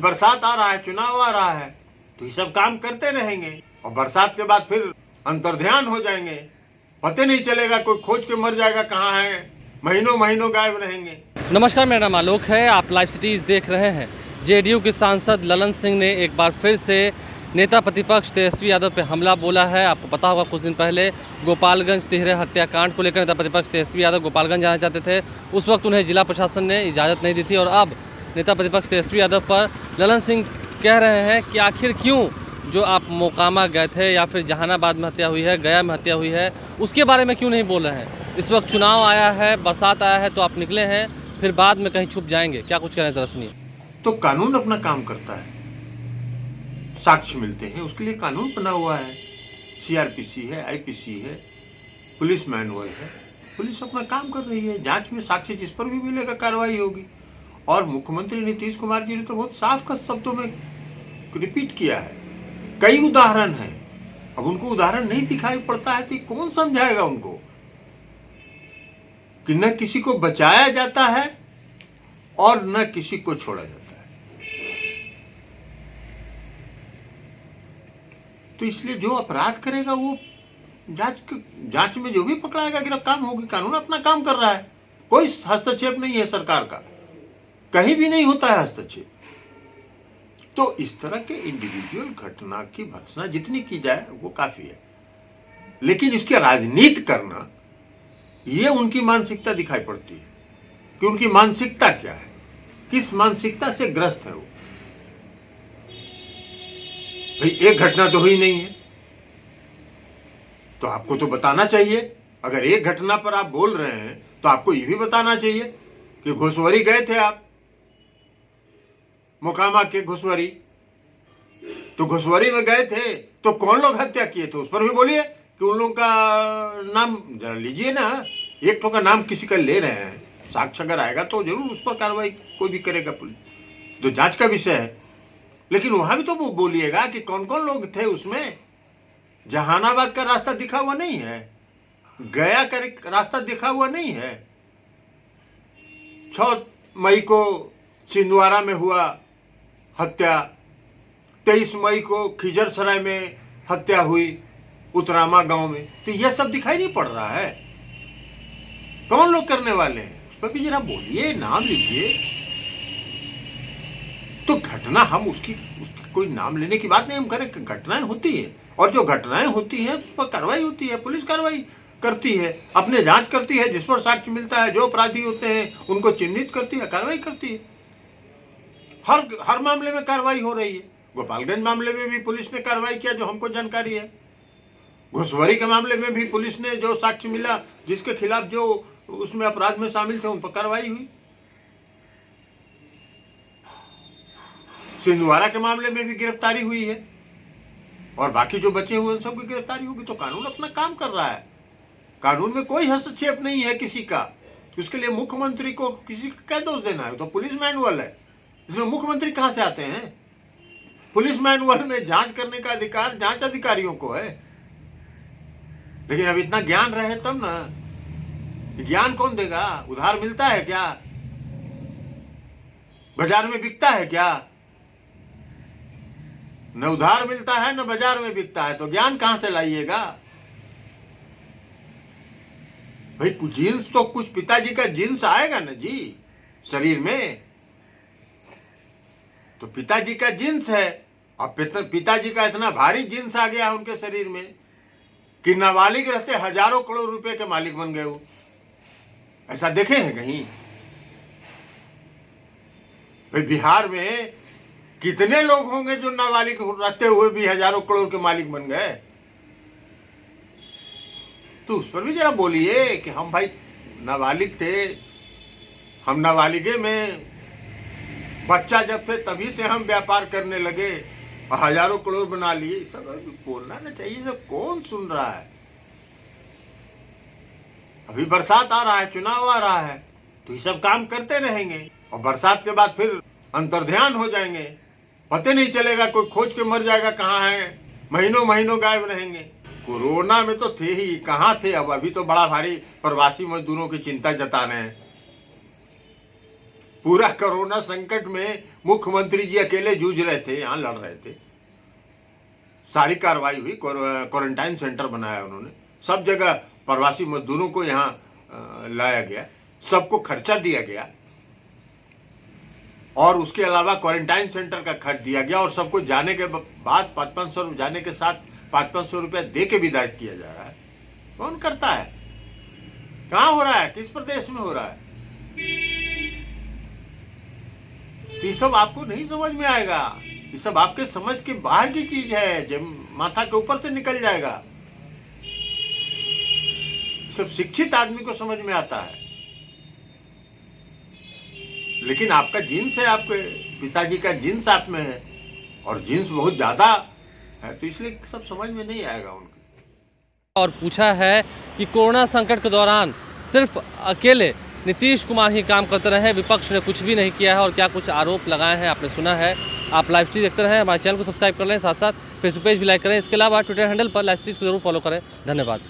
बरसात आ रहा है, चुनाव आ रहा है, तो ये सब काम करते रहेंगे और बरसात के बाद फिर अंतर्ध्यान हो जाएंगे। पता नहीं चलेगा, कोई खोज के मर जाएगा कहाँ है, महीनों महीनों गायब रहेंगे। नमस्कार, मेरा नाम आलोक है। आप लाइव सिटीज़ देख रहे हैं। जेडीयू के सांसद ललन सिंह ने एक बार फिर से नेता प्रतिपक्ष तेजस्वी यादव पर हमला बोला है। आपको पता होगा कुछ दिन पहले गोपालगंज तिहरे हत्याकांड को लेकर नेता प्रतिपक्ष तेजस्वी यादव गोपालगंज जाना चाहते थे। उस वक्त उन्हें जिला प्रशासन ने इजाज़त नहीं दी थी और अब नेता प्रतिपक्ष तेजस्वी यादव पर ललन सिंह कह रहे हैं कि आखिर क्यों जो आप मोकामा गए थे या फिर जहानाबाद में हत्या हुई है, गया में हत्या हुई है, उसके बारे में क्यों नहीं बोल रहे हैं। इस वक्त चुनाव आया है, बरसात आया है, तो आप निकले हैं, फिर बाद में कहीं छुप जाएंगे। क्या कुछ कह रहे हैं, जरा सुनिए। तो कानून अपना काम करता है, साक्ष्य मिलते हैं, उसके लिए कानून बना हुआ है। सीआरपीसी है, आईपीसी है, पुलिस मैनुअल है। पुलिस अपना काम कर रही है, जांच में साक्ष्य जिस पर भी मिलेगा कार्रवाई होगी। और मुख्यमंत्री नीतीश कुमार जी ने तो बहुत साफ शब्दों में रिपीट किया है। कई उदाहरण हैं, अब उनको उदाहरण नहीं दिखाई पड़ता है तो कौन समझाएगा उनको कि न किसी को बचाया जाता है और न किसी को छोड़ा जाता है। तो इसलिए जो अपराध करेगा वो जांच में जो भी पकड़ाएगा गिरफ्तार होगी। कानून अपना काम कर रहा है, कोई हस्तक्षेप नहीं है सरकार का, कहीं भी नहीं होता है हस्तक्षेप। तो इस तरह के इंडिविजुअल घटना की भर्त्सना जितनी की जाए वो काफी है, लेकिन इसकी राजनीति करना ये उनकी मानसिकता दिखाई पड़ती है कि उनकी मानसिकता क्या है, किस मानसिकता से ग्रस्त है वो। भाई एक घटना तो हुई नहीं है, तो आपको तो बताना चाहिए। अगर एक घटना पर आप बोल रहे हैं तो आपको ये भी बताना चाहिए कि घुसवरी गए थे आप, मोकामा के घुसवरी, तो घुसवरी में गए थे तो कौन लोग हत्या किए थे उस पर भी बोलिए कि उन लोगों का नाम जरा लीजिए ना। एक तो का नाम किसी का ले रहे हैं, साक्ष्य अगर आएगा तो जरूर उस पर कार्रवाई कोई भी करेगा, पुलिस जो जांच का विषय है। लेकिन वहां भी तो वो बोलिएगा कि कौन कौन लोग थे उसमें। जहानाबाद का रास्ता दिखा हुआ नहीं है, गया का रास्ता दिखा हुआ नहीं है। 6 मई को छिंदवाड़ा में हुआ हत्या, 23 मई को खिजरसराय में हत्या हुई उतरामा गांव में। तो यह सब दिखाई नहीं पड़ रहा है, कौन लोग करने वाले हैं उस पर भी जरा बोलिए, नाम लीजिए। तो घटना हम उसकी कोई नाम लेने की बात नहीं हम करें, घटनाएं होती है और जो घटनाएं होती हैं उस पर कार्रवाई होती है। पुलिस कार्रवाई करती है, अपने जांच करती है, जिस पर साक्ष्य मिलता है, जो अपराधी होते हैं उनको चिन्हित करती है, कार्रवाई करती है। हर मामले में कार्रवाई हो रही है। गोपालगंज मामले में भी पुलिस ने कार्रवाई किया जो हमको जानकारी है। घुसवरी के मामले में भी पुलिस ने जो साक्ष्य मिला, जिसके खिलाफ जो उसमें अपराध में शामिल थे, उन पर कार्रवाई हुई। छिंदवाड़ा के मामले में भी गिरफ्तारी हुई है और बाकी जो बचे हुए उन सब की गिरफ्तारी होगी। तो कानून अपना काम कर रहा है, कानून में कोई हस्तक्षेप नहीं है किसी का। उसके लिए मुख्यमंत्री को किसी का क्या दोष देना है, तो पुलिस मैनुअल है, इसमें मुख्यमंत्री कहां से आते हैं। पुलिस मैनुअल में जांच करने का अधिकार जांच अधिकारियों को है। लेकिन अब इतना ज्ञान रहे तब ना, ज्ञान कौन देगा। उधार मिलता है क्या, बाजार में बिकता है क्या। न उधार मिलता है न बाजार में बिकता है, तो ज्ञान कहां से लाइएगा। भाई जीन्स तो कुछ पिताजी का जीन्स आएगा ना जी शरीर में, तो पिताजी का जीन्स है। अब पिताजी का इतना भारी जीन्स आ गया उनके शरीर में कि नाबालिग रहते हजारों करोड़ रुपए के मालिक बन गए वो। ऐसा देखे हैं कहीं। भाई बिहार में कितने लोग होंगे जो नाबालिग रहते हुए भी हजारों करोड़ के मालिक बन गए। तो उस पर भी जरा बोलिए कि हम भाई नाबालिग थे, हम नाबालिगे में बच्चा जब थे तभी से हम व्यापार करने लगे और हजारों करोड़ बना लिए। सब बोलना ना चाहिए, सब कौन सुन रहा है। अभी बरसात आ रहा है, चुनाव आ रहा है, तो ये सब काम करते रहेंगे और बरसात के बाद फिर अंतर्ध्यान हो जाएंगे। पता नहीं चलेगा, कोई खोज के मर जाएगा कहाँ है, महीनों महीनों गायब रहेंगे। कोरोना में तो थे ही, कहाँ थे। अब अभी तो बड़ा भारी प्रवासी मजदूरों की चिंता जता रहे हैं। पूरा कोरोना संकट में मुख्यमंत्री जी अकेले जूझ रहे थे, यहाँ लड़ रहे थे। सारी कार्रवाई हुई, क्वारंटाइन सेंटर बनाया उन्होंने, सब जगह प्रवासी मजदूरों को यहाँ लाया गया, सबको खर्चा दिया गया और उसके अलावा क्वारंटाइन सेंटर का खर्च दिया गया और सबको जाने के बाद 500 जाने के साथ 500 रुपया दे के विदा किया जा रहा है। कौन करता है? कहाँ हो रहा है? किस प्रदेश में हो रहा है? ये सब आपको नहीं समझ में आएगा, ये सब आपके समझ के बाहर की चीज है, जब माथा के ऊपर से निकल जाएगा। सब शिक्षित आदमी को समझ में आता है, लेकिन आपका जीन्स है, आपके पिताजी का जीन्स आप में है और जीन्स बहुत ज्यादा है, तो इसलिए सब समझ में नहीं आएगा उनको। और पूछा है कि कोरोना संकट के दौरान सिर्फ अकेले नीतीश कुमार ही काम करते रहे, विपक्ष ने कुछ भी नहीं किया है और क्या कुछ आरोप लगाए हैं आपने सुना है। आप लाइव स्ट्रीम देखते रहें, हमारे चैनल को सब्सक्राइब कर लें, साथ साथ फेसबुक पेज भी लाइक करें। इसके अलावा ट्विटर हैंडल पर लाइव स्ट्रीम को जरूर फॉलो करें। धन्यवाद।